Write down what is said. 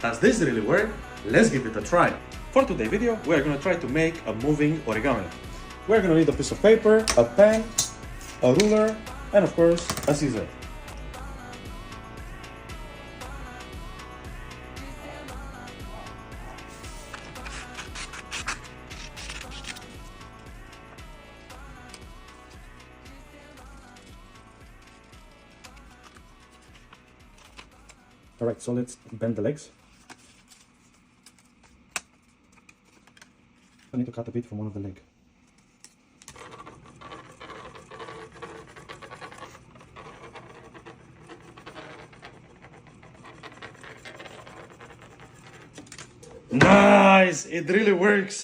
Does this really work? Let's give it a try. For today's video, we are going to try to make a moving origami. We're going to need a piece of paper, a pen, a ruler, and of course, a scissor. Alright, so let's bend the legs. I need to cut a bit from one of the legs. Nice! It really works!